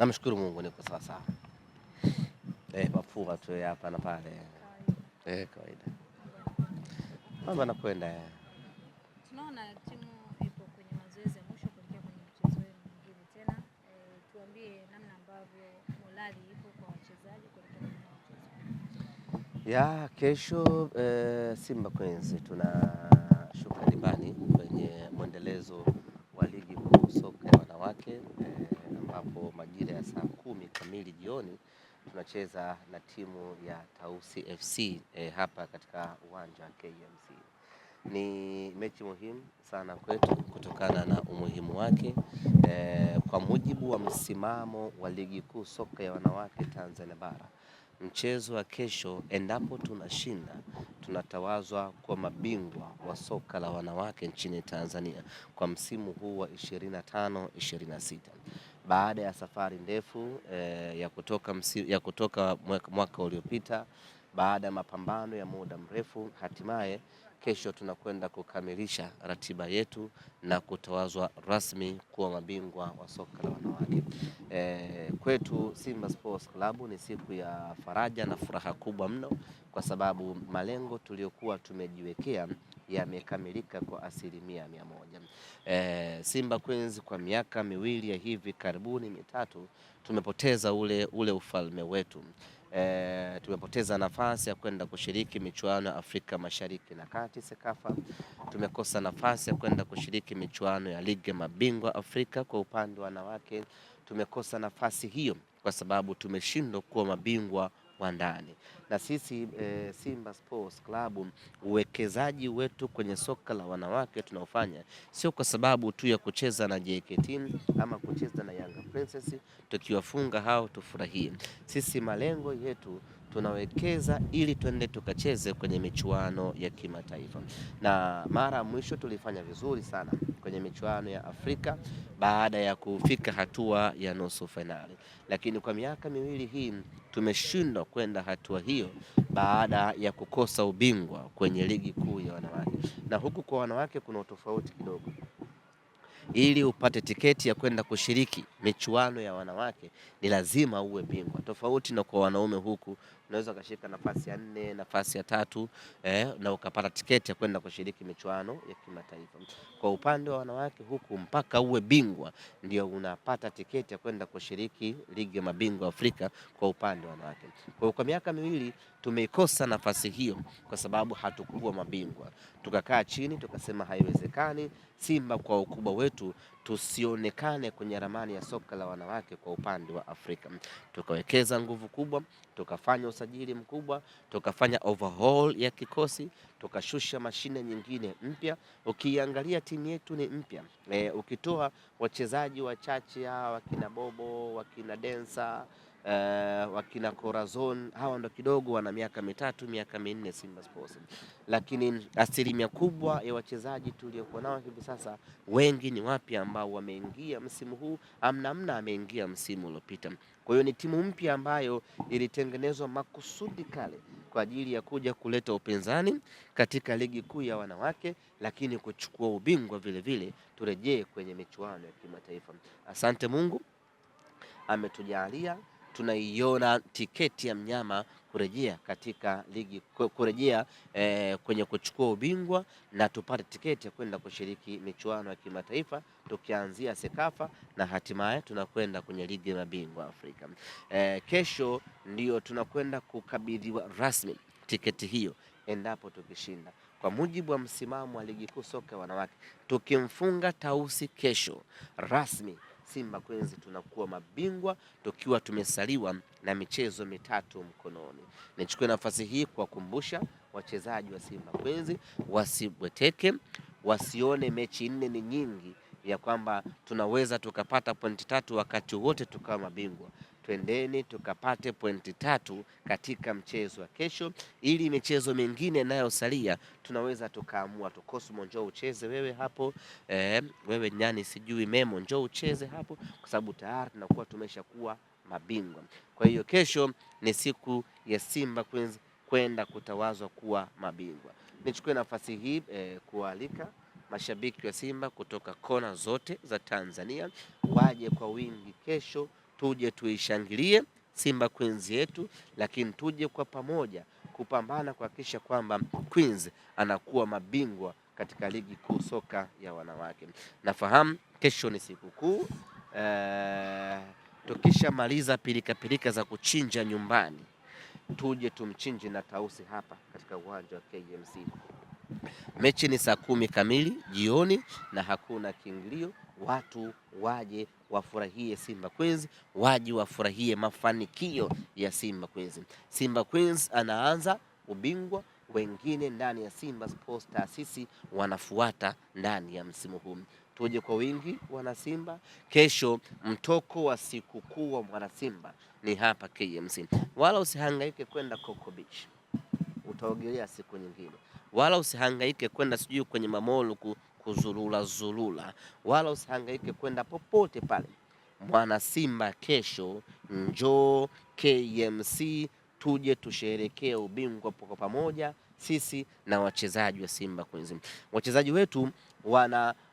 Namshukuru Mungu niko sawa sawa. Mafua tu hapa na pale. Kawaida. Mambo yanakwenda. Tunaona timu ipo kwenye mazoezi ya mwisho kuelekea kwenye mchezo wenu mwingine tena. Tuambie namna ambavyo morali ipo kwa wachezaji kuelekea kwenye mchezo. Kesho Simba Queens tunashuka dimbani kwenye mwendelezo wa ligi kuu soka ya wanawake ambapo majira ya saa 10 kamili jioni tunacheza na timu ya Tausi FC hapa katika uwanja wa KMC. Ni mechi muhimu sana kwetu kutokana na umuhimu wake kwa mujibu wa msimamo wa ligi kuu soka ya wanawake Tanzania bara. Mchezo wa kesho, endapo tunashinda, tunatawazwa kwa mabingwa wa soka la wanawake nchini Tanzania kwa msimu huu wa 25-26. Baada ya safari ndefu ya kutoka mwaka uliopita, baada ya mapambano ya muda mrefu, hatimaye kesho tunakwenda kukamilisha ratiba yetu na kutawazwa rasmi kuwa mabingwa wa soka la wanawake. Kwetu Simba Sports Club ni siku ya faraja na furaha kubwa mno, kwa sababu malengo tuliyokuwa tumejiwekea yamekamilika kwa 100%. Simba Queens kwa miaka miwili ya hivi karibuni mitatu tumepoteza ule ufalme wetu. Tumepoteza nafasi ya kwenda kushiriki michuano ya Afrika Mashariki na Kati Sekafa. Tumekosa nafasi ya kwenda kushiriki michuano ya ligi mabingwa Afrika kwa upande wa wanawake. Tumekosa nafasi hiyo kwa sababu tumeshindwa kuwa mabingwa wa ndani. Na sisi Simba Sports Club, uwekezaji wetu kwenye soka la wanawake tunaofanya sio kwa sababu tu ya kucheza na JKT ama kucheza na Yanga Princess tukiwafunga hao tufurahie. Sisi malengo yetu tunawekeza ili twende tukacheze kwenye michuano ya kimataifa. Na mara mwisho tulifanya vizuri sana kwenye michuano ya Afrika baada ya kufika hatua ya nusu finali. Lakini kwa miaka miwili hii tumeshindwa kwenda hatua hiyo baada ya kukosa ubingwa kwenye ligi kuu ya wanawake. Na huku kwa wanawake kuna utofauti kidogo. Ili upate tiketi ya kwenda kushiriki michuano ya wanawake ni lazima uwe bingwa. Tofauti na kwa wanaume, huku unaweza ukashika nafasi ya 4, nafasi ya 3 na ukapata tiketi ya kwenda kushiriki michuano ya kimataifa. Kwa upande wa wanawake huku mpaka uwe bingwa ndio unapata tiketi ya kwenda kushiriki ligi ya mabingwa Afrika kwa upande wa wanawake. Kwa miaka miwili tumeikosa nafasi hiyo kwa sababu hatukuwa mabingwa. Tukakaa chini tukasema haiwezekani Simba kwa ukubwa wetu tusionekane kwenye ramani ya soka la wanawake kwa upande wa Afrika. Tukawekeza nguvu kubwa, tukafanya usajili mkubwa, tukafanya overhaul ya kikosi, tukashusha mashine nyingine mpya. Ukiangalia timu yetu ni mpya. Ukitoa wachezaji wachache wakina Bobo, wakina Densa, wakina Corazon, hawa ndo kidogo wana miaka 3, miaka 4 Simba Sports. Lakini asilimia kubwa ya wachezaji tuliokuwa nao hivi sasa wengi ni wapya ambao wameingia msimu huu, amna ameingia msimu uliopita. Kwa hiyo ni timu mpya ambayo ilitengenezwa makusudi kale kwa ajili ya kuja kuleta upinzani katika ligi kuu ya wanawake, lakini kuchukua ubingwa vile vile turejee kwenye michuano ya kimataifa. Asante Mungu ametujalia, tunaiona tiketi ya mnyama kurejea katika ligi, kurejea kwenye kuchukua ubingwa na tupate tiketi ya kwenda kushiriki michuano ya kimataifa, tukianzia Sekafa na hatimaye tunakwenda kwenye ligi ya mabingwa Afrika. Kesho ndio tunakwenda kukabidhiwa rasmi tiketi hiyo endapo tukishinda. Kwa mujibu wa msimamo wa ligi kuu soka wanawake, tukimfunga Tausi kesho rasmi, Simba Queens tunakuwa mabingwa tukiwa tumesaliwa na michezo 3 mkononi. Nichukue nafasi hii kuwakumbusha wachezaji wa Simba Queens wasibweteke, wasione mechi 4 ni nyingi ya kwamba tunaweza tukapata pointi 3 wakati wote tukawa mabingwa. Twendeni tukapate pointi 3 katika mchezo wa kesho, ili michezo mingine inayosalia tunaweza tukaamua tu. Cosmo njoo ucheze wewe hapo, wewe nyani sijui Memo njoo ucheze hapo, kwa sababu tayari tunakuwa tumeshakuwa mabingwa. Kwa hiyo kesho ni siku ya Simba Queens kwenda kutawazwa kuwa mabingwa. Nichukue nafasi hii kualika mashabiki wa Simba kutoka kona zote za Tanzania waje kwa wingi kesho tuje tuishangilie Simba Queens yetu, lakini tuje kwa pamoja kupambana kuhakikisha kwamba Queens anakuwa mabingwa katika ligi kuu soka ya wanawake. Nafahamu kesho ni sikukuu, tukishamaliza pilika za kuchinja nyumbani, tuje tumchinje na Tausi hapa katika uwanja wa KMC. Mechi ni saa 10 kamili jioni na hakuna kiingilio. Watu waje wafurahie Simba Queens, waje wafurahie mafanikio ya Simba Queens. Simba Queens anaanza ubingwa, wengine ndani ya Simba Sports taasisi wanafuata ndani ya msimu huu. Tuje kwa wingi wana Simba. Kesho mtoko wa sikukuu wa mwana Simba ni hapa KMC. Wala usihangaike kwenda Coco Beach, utaogelea siku nyingine. Wala usihangaike kwenda sijui kwenye mamolu kuzulula, wala usihangaike kwenda popote pale. Mwana Simba kesho njoo KMC, tuje tusherekee ubingwa kwa pamoja, sisi na wachezaji wa Simba Queens. Wachezaji wetu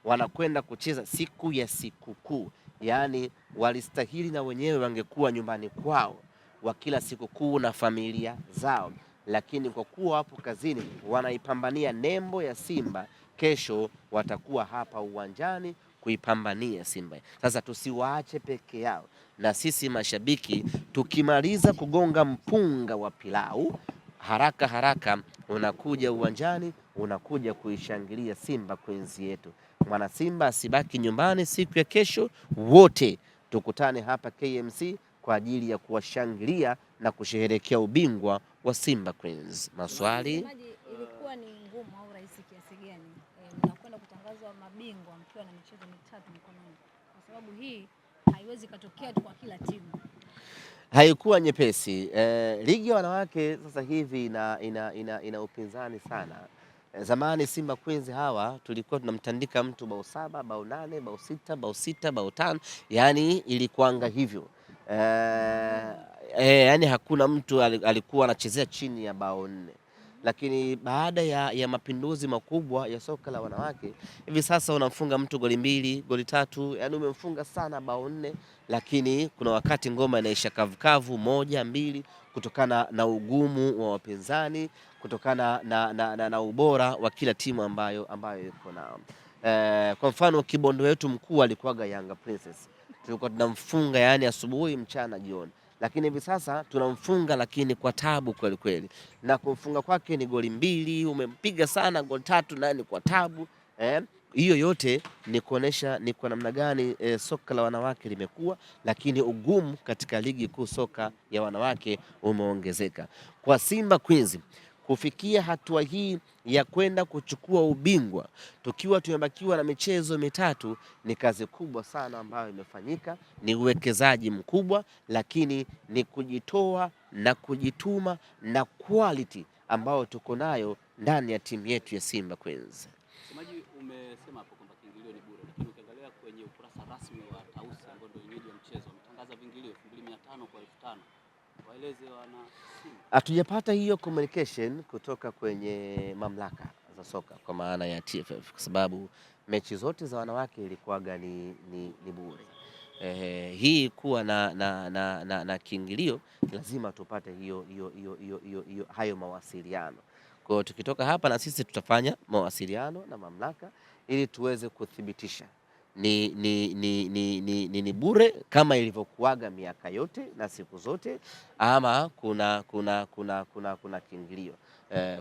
wanakwenda kucheza siku ya sikukuu, yaani walistahili na wenyewe wangekuwa nyumbani kwao wa kila sikukuu na familia zao, lakini kwa kuwa hapo kazini wanaipambania nembo ya Simba, kesho watakuwa hapa uwanjani kuipambania Simba. Sasa tusiwaache peke yao, na sisi mashabiki tukimaliza kugonga mpunga wa pilau, haraka unakuja uwanjani, unakuja kuishangilia Simba Queens yetu. Mwana Simba asibaki nyumbani siku ya kesho, wote tukutane hapa KMC kwa ajili ya kuwashangilia na kusherehekea ubingwa wa Simba Queens. Maswali? Ilikuwa ni ngumu au rahisi kiasi gani mnakwenda kutangazwa mabingwa mkiwa na michezo mitatu mkononi? Kwa sababu hii haiwezi katokea tu kwa kila timu. Haikuwa nyepesi. Ligi ya wanawake sasa hivi ina upinzani sana. Zamani Simba Queens hawa tulikuwa tunamtandika mtu bao 7, bao 8, bao 6, bao 6, bao 5, yani ilikuanga hivyo. Yani hakuna mtu alikuwa anachezea chini ya bao 4. Lakini baada ya mapinduzi makubwa ya soka la wanawake, hivi sasa unamfunga mtu goli 2, goli 3, yani umemfunga sana bao 4, lakini kuna wakati ngoma inaisha kavukavu 1, 2 kutokana na ugumu wa wapinzani, kutokana na ubora wa kila timu ambayo iko nao. Kwa mfano kibondo wetu mkuu alikuwaga Yanga Princess, tulikuwa tunamfunga yani asubuhi, mchana, jioni, lakini hivi sasa tunamfunga lakini kwa tabu kweli kweli, na kumfunga kwake ni goli 2, umempiga sana goli 3 na ni kwa tabu. Hiyo yote ni kuonesha ni kwa namna gani soka la wanawake limekuwa, lakini ugumu katika ligi kuu soka ya wanawake umeongezeka. Kwa Simba Queens kufikia hatua hii ya kwenda kuchukua ubingwa tukiwa tumebakiwa na michezo mitatu ni kazi kubwa sana ambayo imefanyika, ni uwekezaji mkubwa, lakini ni kujitoa na kujituma na quality ambayo tuko nayo ndani ya timu yetu ya Simba Queens. Semaji, umesema hapo kwamba kiingilio ni bure, lakini ukiangalia kwenye ukurasa rasmi wa Tausi ambao ndio wenyeji wa mchezo wametangaza viingilio 2500 kwa 5000. Waeleze wana Simba. Hatujapata hiyo communication kutoka kwenye mamlaka za soka kwa maana ya TFF, kwa sababu mechi zote za wanawake ilikuwaga ni bure. Hii kuwa na kiingilio lazima tupate hayo mawasiliano. Kwa hiyo tukitoka hapa na sisi tutafanya mawasiliano na mamlaka ili tuweze kuthibitisha ni bure kama ilivyokuaga miaka yote na siku zote, ama kuna kiingilio.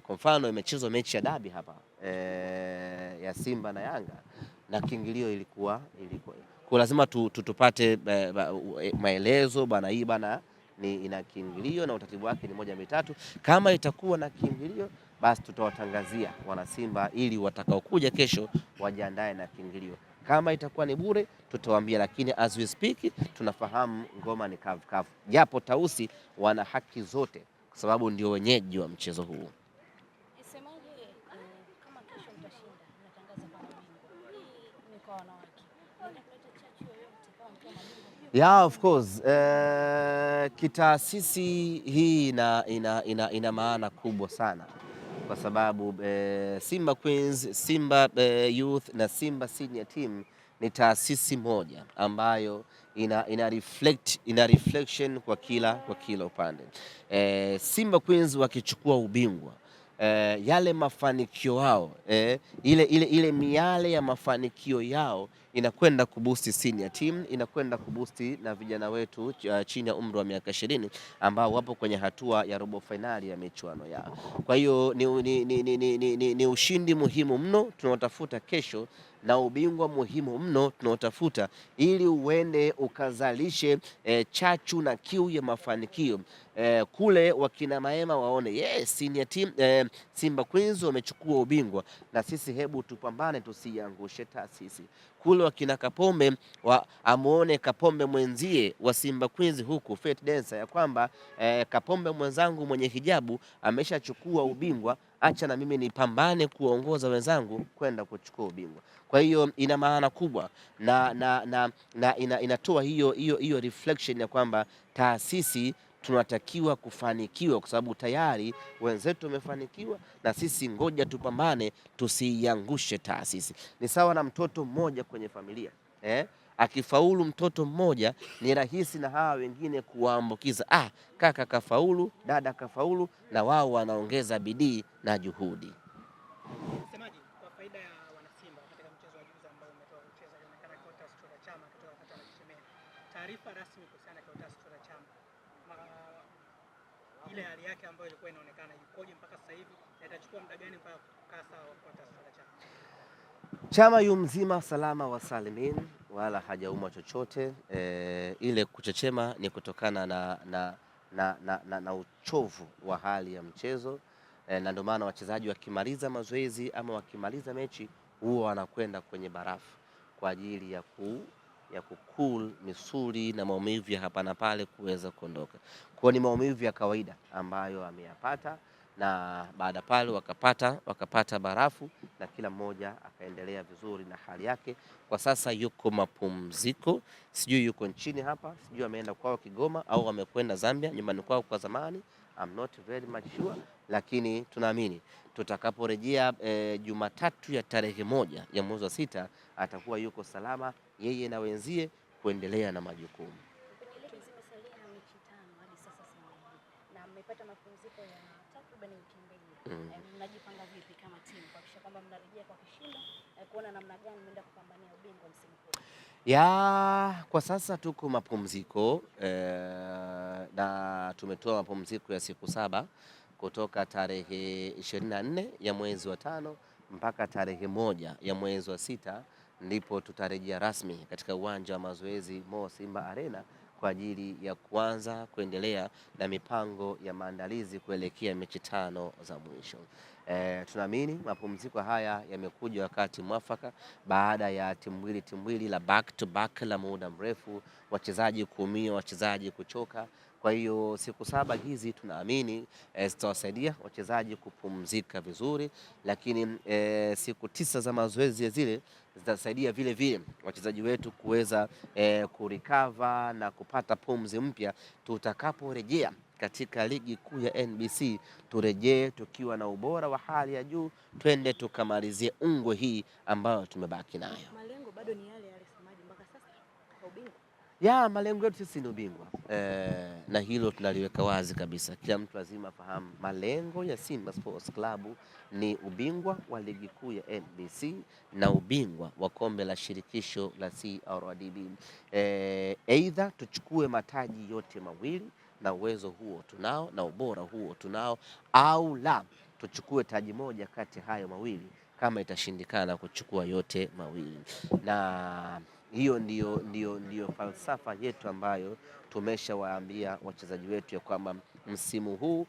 Kwa mfano imechezwa mechi ya dabi hapa ya Simba na Yanga na kiingilio ilikuwa kwa lazima tupate maelezo bana, hii bana ina kiingilio na utaratibu wake ni 1, 2, 3. Kama itakuwa na kiingilio basi tutawatangazia wana Simba ili watakaokuja kesho wajiandae na kiingilio. Kama itakuwa ni bure tutawaambia, lakini as we speak tunafahamu ngoma ni kavu, japo Tausi wana haki zote kwa sababu ndio wenyeji wa mchezo huu. Isemaje kama kesho mtashinda mnatangaza kama bingwa? Hii ni kwa wanawake. Kuleta chachu yoyote kama mkiwa mabingwa? Yeah, of course. Kitaasisi hii ina maana kubwa sana kwa sababu Simba Queens, Simba Youth na Simba Senior Team ni taasisi moja ambayo ina reflection kwa kila upande. Simba Queens wakichukua ubingwa, yale mafanikio yao, ile miale ya mafanikio yao inakwenda kubusti senior team, inakwenda kubusti na vijana wetu chini ya umri wa miaka 20 ambao wapo kwenye hatua ya robo finali ya michuano yao. Kwa hiyo ni ushindi muhimu mno tunaotafuta kesho na ubingwa muhimu mno tunaotafuta ili uende ukazalishe chachu na kiu ya mafanikio kule wakina Maema waone yes, senior team Simba Queens wamechukua ubingwa, na sisi hebu tupambane tusiangushe taasisi. Kule wakina Kapombe amuone Kapombe mwenzie wa Simba Queens huku Faith Dancer ya kwamba Kapombe mwenzangu mwenye hijabu ameshachukua ubingwa, acha na mimi nipambane kuongoza wenzangu kwenda kuchukua ubingwa. Kwa hiyo ina maana kubwa na inatoa hiyo reflection ya kwamba taasisi tunatakiwa kufanikiwa kwa sababu tayari wenzetu wamefanikiwa, na sisi ngoja tupambane tusiiangushe taasisi. Ni sawa na mtoto mmoja kwenye familia akifaulu mtoto mmoja ni rahisi na hawa wengine kuwaambukiza, kaka kafaulu, dada kafaulu, na wao wanaongeza bidii na juhudi. Msemaji, kwa faida ya wanasimba katika mchezo wa juzi ambao umetoka kucheza, inaonekana Clatous Chota Chama kutoka wakati anakishemea. Taarifa rasmi kuhusiana na Clatous Chota Chama, ile hali yake ambayo ilikuwa inaonekana ikoje mpaka sasa hivi na itachukua muda gani mpaka kukaa sawa kwa Clatous Chota Chama? Chama yu mzima salama wa salimin, wala hajaumwa chochote. Ile kuchechema ni kutokana na uchovu wa hali ya mchezo, na ndio maana wachezaji wakimaliza mazoezi ama wakimaliza mechi huwa wanakwenda kwenye barafu kwa ajili ya kukul misuli na maumivu ya hapa na pale kuweza kuondoka. Kwa ni maumivu ya kawaida ambayo ameyapata, na baada pale wakapata barafu na kila mmoja akaendelea vizuri na hali yake. Kwa sasa yuko mapumziko, sijui yuko nchini hapa, sijui ameenda kwao Kigoma au amekwenda Zambia nyumbani kwao kwa zamani, I'm not very much sure, lakini tunaamini tutakaporejea Jumatatu ya tarehe 1 ya mwezi wa 6 atakuwa yuko salama yeye na wenzie kuendelea na majukumu. Mmepata mapumziko ya takriban wiki mbili. Mnajipanga vipi kama timu kuhakikisha kwamba mnarejea kwa kishindo kuona namna gani mnaenda kupambania ubingwa msimu huu? Kwa sasa tuko mapumziko na tumetoa mapumziko ya siku 7 kutoka tarehe 24 ya mwezi wa 5 mpaka tarehe 1 ya mwezi wa 6, ndipo tutarejea rasmi katika uwanja wa mazoezi Mo Simba Arena kwa ajili ya kuanza kuendelea na mipango ya maandalizi kuelekea mechi 5 za mwisho. Tunaamini mapumziko haya yamekuja wakati mwafaka baada ya timbwili la back to back la muda mrefu, wachezaji kuumia, wachezaji kuchoka. Kwa hiyo siku 7 hizi tunaamini zitawasaidia wachezaji kupumzika vizuri, lakini siku 9 za mazoezi zile zitasaidia vile vile wachezaji wetu kuweza kurecover na kupata pumzi mpya tutakaporejea katika ligi kuu ya NBC. Turejee tukiwa na ubora wa hali ya juu, twende tukamalizie ungwe hii ambayo tumebaki nayo. Malengo bado ni yale semaji mpaka sasa kwa ubingwa? Malengo yetu sisi ni ubingwa, na hilo tunaliweka wazi kabisa. Kila mtu lazima afahamu malengo ya Simba Sports Club ni ubingwa wa ligi kuu ya NBC na ubingwa wa kombe la shirikisho la CRDB. Aidha tuchukue mataji yote mawili, na uwezo huo tunao na ubora huo tunao, au la tuchukue taji moja kati hayo mawili kama itashindikana kuchukua yote mawili. Na hiyo ndiyo falsafa yetu ambayo tumeshawaambia wachezaji wetu ya kwamba msimu huu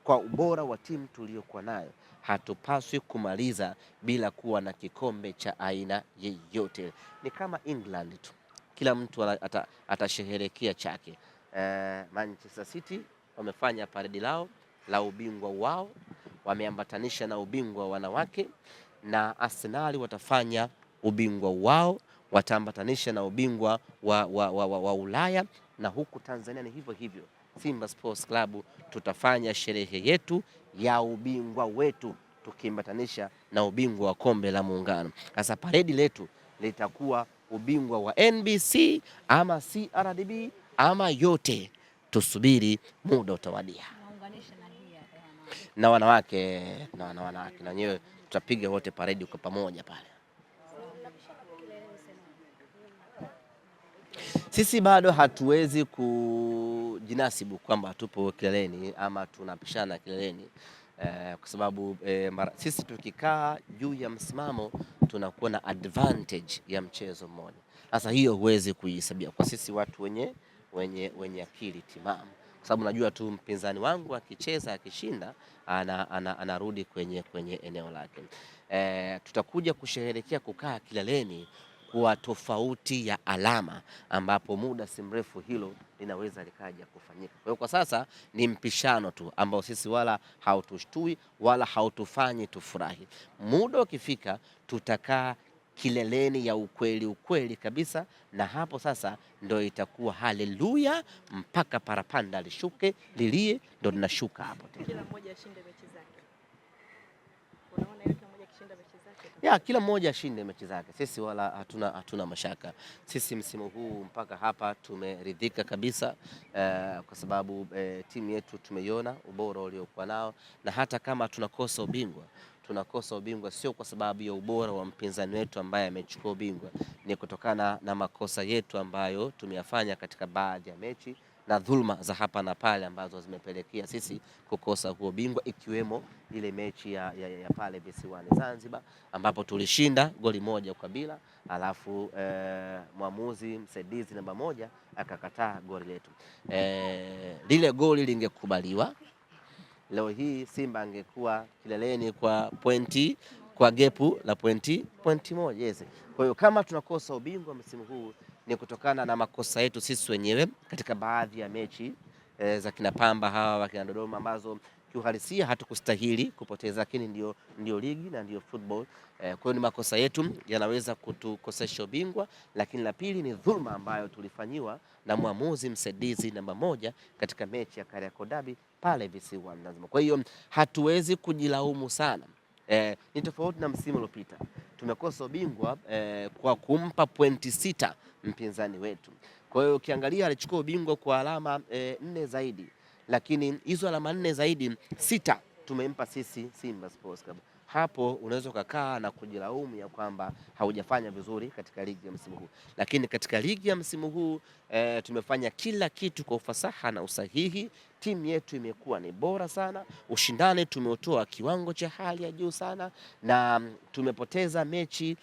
kwa ubora wa timu tuliyokuwa nayo hatupaswi kumaliza bila kuwa na kikombe cha aina yeyote. Ni kama England tu, kila mtu atasherehekea chake. Manchester City wamefanya paredi lao la ubingwa wao, wameambatanisha na ubingwa wanawake, na Arsenal watafanya ubingwa wao, wataambatanisha na ubingwa wa Ulaya, na huku Tanzania ni hivyo hivyo. Simba Sports Club tutafanya sherehe yetu ya ubingwa wetu tukiambatanisha na ubingwa wa kombe la Muungano. Sasa paredi letu litakuwa ubingwa wa NBC ama CRDB ama yote, tusubiri, muda utawadia. Na wanawake na wenyewe tutapiga wote paredi kwa pamoja pale. Sisi bado hatuwezi kujinasibu kwamba tupo kileleni ama tunapishana kileleni, kwa sababu sisi tukikaa juu ya msimamo tunakuwa na advantage ya mchezo mmoja. Sasa hiyo huwezi kuihesabia kwa sisi watu wenye akili timamu, kwa sababu najua tu mpinzani wangu akicheza akishinda anarudi kwenye eneo lake. Tutakuja kusherehekea kukaa kileleni kwa tofauti ya alama, ambapo muda si mrefu hilo linaweza likaja kufanyika. Kwa hiyo kwa sasa ni mpishano tu ambao sisi wala hautushtui wala hautufanyi tufurahi. Muda ukifika tutakaa kileleni ya ukweli kabisa, na hapo sasa ndo itakuwa haleluya mpaka parapanda lishuke lilie, ndo linashuka hapo tena. Kila mmoja ashinde mechi zake. Unaona kila mmoja akishinda mechi zake. Ya, kila mmoja ashinde mechi zake. Sisi wala hatuna mashaka. Sisi msimu huu mpaka hapa tumeridhika kabisa, kwa sababu timu yetu tumeiona ubora uliokuwa nao, na hata kama tunakosa ubingwa sio kwa sababu ya ubora wa mpinzani wetu ambaye amechukua ubingwa, ni kutokana na makosa yetu ambayo tumeyafanya katika baadhi ya mechi na dhulma za hapa na pale ambazo zimepelekea sisi kukosa huo bingwa, ikiwemo ile mechi ya pale visiwani Zanzibar ambapo tulishinda goli 1-0, alafu mwamuzi msaidizi namba 1 akakataa goli letu. Lile goli lingekubaliwa, leo hii Simba angekuwa kileleni kwa pointi, kwa gepu la pointi 1. Yes. Kwa hiyo kama tunakosa ubingwa msimu huu ni kutokana na makosa yetu sisi wenyewe katika baadhi ya mechi za kina Pamba hawa wa kina Dodoma ambazo kiuhalisia hatukustahili kupoteza, lakini ndio ligi na ndio football. Kwa hiyo ni makosa yetu yanaweza kutukosesha ubingwa, lakini la pili ni dhulma ambayo tulifanyiwa na mwamuzi msaidizi namba 1 katika mechi ya Kariakoo Derby pale visiwani Zanzibar. Kwa hiyo hatuwezi kujilaumu sana. Ni tofauti na msimu uliopita. Tumekosa ubingwa kwa kumpa pointi 6 mpinzani wetu. Kwa hiyo ukiangalia alichukua ubingwa kwa alama 4 zaidi, lakini hizo alama 4 zaidi 6 tumempa sisi Simba Sports Club. Hapo unaweza kukaa na kujilaumu ya kwamba haujafanya vizuri katika ligi ya msimu huu, lakini katika ligi ya msimu huu tumefanya kila kitu kwa ufasaha na usahihi. Timu yetu imekuwa ni bora sana, ushindani tumeutoa kiwango cha hali ya juu sana, na tumepoteza mechi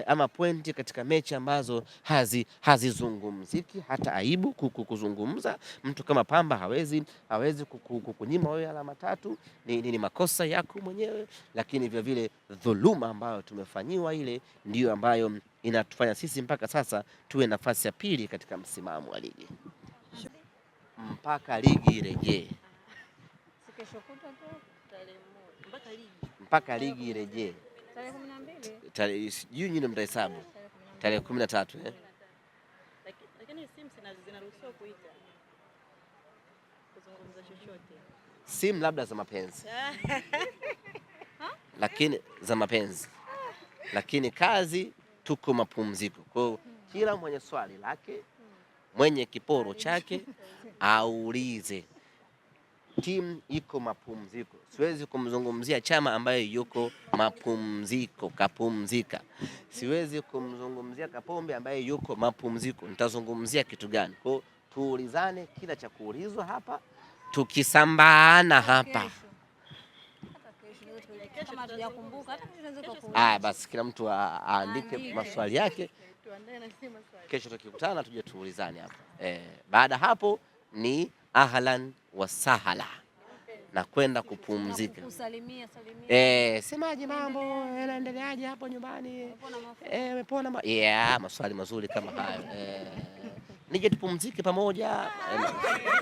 ama pointi katika mechi ambazo hazizungumziki, hata aibu kuzungumza. Mtu kama Pamba hawezi kukunyima wewe alama 3, ni makosa yako mwenyewe, lakini vile vile dhuluma ambayo tumefanyiwa ile ndiyo ambayo inatufanya sisi mpaka sasa tuwe nafasi ya pili katika msimamo wa ligi mpaka ligi irejee. Mpaka ligi irejee. Tarehe 12. Sijui nyinyi mtahesabu. Tarehe 13 Lakini simu zinaruhusiwa kuita kuzungumza chochote. Simu labda za mapenzi. Lakini za mapenzi. Lakini kazi tuko mapumziko. Kwa hiyo kila mwenye swali lake, mwenye kiporo chake aulize. Timu iko mapumziko. Siwezi kumzungumzia Chama ambaye yuko mapumziko, kapumzika. Siwezi kumzungumzia Kapombe ambaye yuko mapumziko. Nitazungumzia kitu gani? Kwa hiyo tuulizane kila cha kuulizwa hapa, tukisambana hapa. Basi kila mtu aandike maswali yake. Kesho tukikutana tuje tuulizane hapa. Baada hapo ni ahlan wa sahala na kwenda kupumzika. Semaje mambo, yanaendeleaje hapo nyumbani? Umepona? Maswali mazuri kama hayo. Nije tupumzike pamoja.